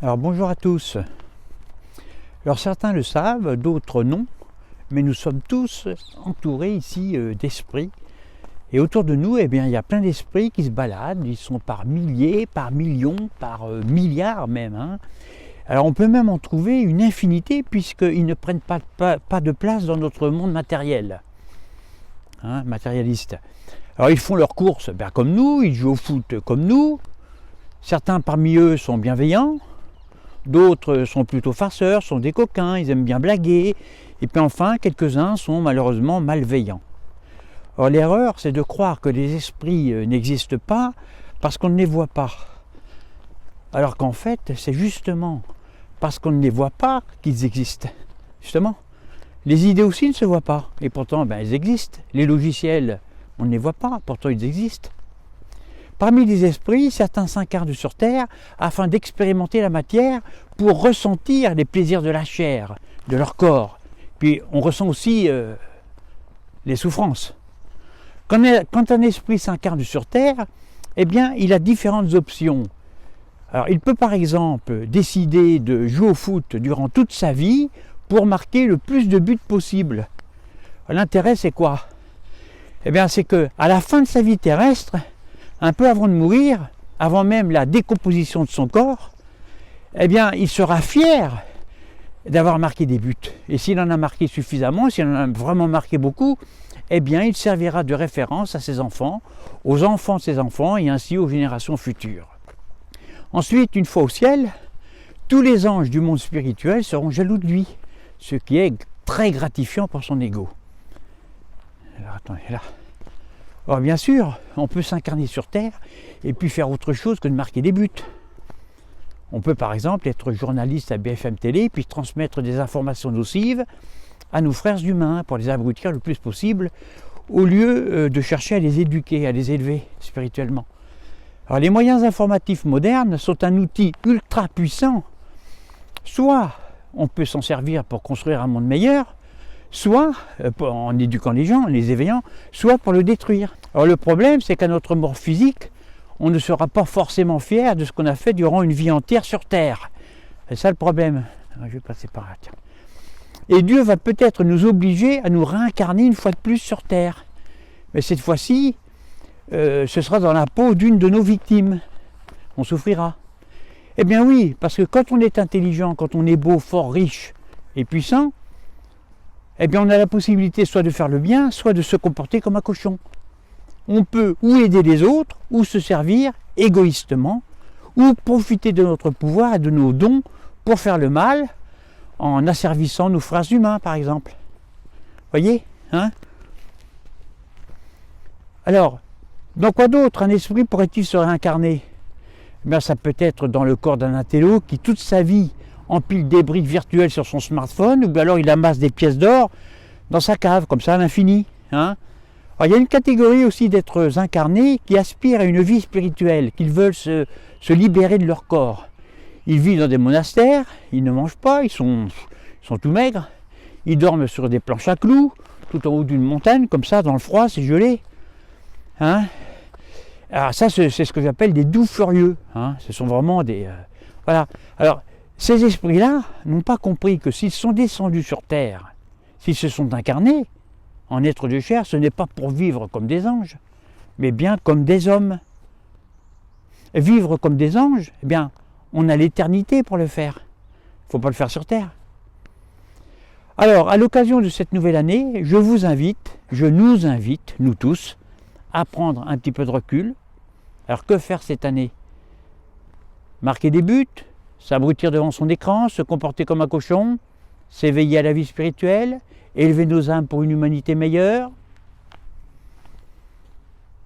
Alors bonjour à tous. Alors certains le savent, d'autres non, mais nous sommes tous entourés ici d'esprits. Et autour de nous, eh bien, il y a plein d'esprits qui se baladent, ils sont par milliers, par millions, par milliards même. Hein. Alors on peut même en trouver une infinité puisqu'ils ne prennent pas de place dans notre monde matériel, hein, matérialiste. Alors ils font leurs courses comme nous, ils jouent au foot comme nous. Certains parmi eux sont bienveillants. D'autres sont plutôt farceurs, sont des coquins, ils aiment bien blaguer. Et puis enfin, quelques-uns sont malheureusement malveillants. Or l'erreur, c'est de croire que les esprits n'existent pas parce qu'on ne les voit pas. Alors qu'en fait, c'est justement parce qu'on ne les voit pas qu'ils existent. Justement. Les idées aussi ne se voient pas. Et pourtant, elles existent. Les logiciels, on ne les voit pas, pourtant ils existent. Parmi les esprits, certains s'incarnent sur Terre afin d'expérimenter la matière pour ressentir les plaisirs de la chair, de leur corps. Puis on ressent aussi les souffrances. Quand un esprit s'incarne sur Terre, eh bien, il a différentes options. Alors, il peut par exemple décider de jouer au foot durant toute sa vie pour marquer le plus de buts possible. L'intérêt, c'est quoi? Eh bien, c'est qu'à la fin de sa vie terrestre, un peu avant de mourir, avant même la décomposition de son corps, eh bien, il sera fier d'avoir marqué des buts. Et s'il en a marqué suffisamment, s'il en a vraiment marqué beaucoup, eh bien, il servira de référence à ses enfants, aux enfants de ses enfants et ainsi aux générations futures. Ensuite, une fois au ciel, tous les anges du monde spirituel seront jaloux de lui, ce qui est très gratifiant pour son ego. Alors, attendez, là. Alors bien sûr, on peut s'incarner sur Terre et puis faire autre chose que de marquer des buts. On peut par exemple être journaliste à BFM Télé puis transmettre des informations nocives à nos frères humains pour les abrutir le plus possible au lieu de chercher à les éduquer, à les élever spirituellement. Alors les moyens informatifs modernes sont un outil ultra puissant. Soit on peut s'en servir pour construire un monde meilleur, soit en éduquant les gens, en les éveillant, soit pour le détruire. Alors le problème, c'est qu'à notre mort physique, on ne sera pas forcément fier de ce qu'on a fait durant une vie entière sur Terre. C'est ça le problème. Je vais passer par là, tiens. Et Dieu va peut-être nous obliger à nous réincarner une fois de plus sur Terre. Mais cette fois-ci, ce sera dans la peau d'une de nos victimes. On souffrira. Eh bien oui, parce que quand on est intelligent, quand on est beau, fort, riche et puissant, eh bien on a la possibilité soit de faire le bien, soit de se comporter comme un cochon. On peut ou aider les autres, ou se servir égoïstement, ou profiter de notre pouvoir et de nos dons pour faire le mal, en asservissant nos frères humains, par exemple. Voyez, hein? Alors, dans quoi d'autre un esprit pourrait-il se réincarner? Eh bien, ça peut être dans le corps d'un intello qui, toute sa vie, empile des briques virtuelles sur son smartphone, ou bien alors il amasse des pièces d'or dans sa cave, comme ça à l'infini. Hein. Alors, il y a une catégorie aussi d'êtres incarnés qui aspirent à une vie spirituelle, qui veulent se libérer de leur corps. Ils vivent dans des monastères, ils ne mangent pas, ils sont tout maigres, ils dorment sur des planches à clous, tout en haut d'une montagne, comme ça, dans le froid, c'est gelé. Hein. Alors ça, c'est ce que j'appelle des doux furieux. Hein. Ce sont vraiment des... voilà. Alors, ces esprits-là n'ont pas compris que s'ils sont descendus sur Terre, s'ils se sont incarnés en êtres de chair, ce n'est pas pour vivre comme des anges, mais bien comme des hommes. Et vivre comme des anges, eh bien, on a l'éternité pour le faire. Il ne faut pas le faire sur Terre. Alors, à l'occasion de cette nouvelle année, je nous invite, nous tous, à prendre un petit peu de recul. Alors, que faire cette année? Marquer des buts, s'abrutir devant son écran, se comporter comme un cochon, s'éveiller à la vie spirituelle, élever nos âmes pour une humanité meilleure.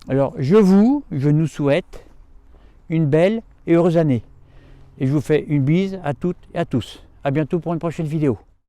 Alors, je nous souhaite une belle et heureuse année. Et je vous fais une bise à toutes et à tous. À bientôt pour une prochaine vidéo.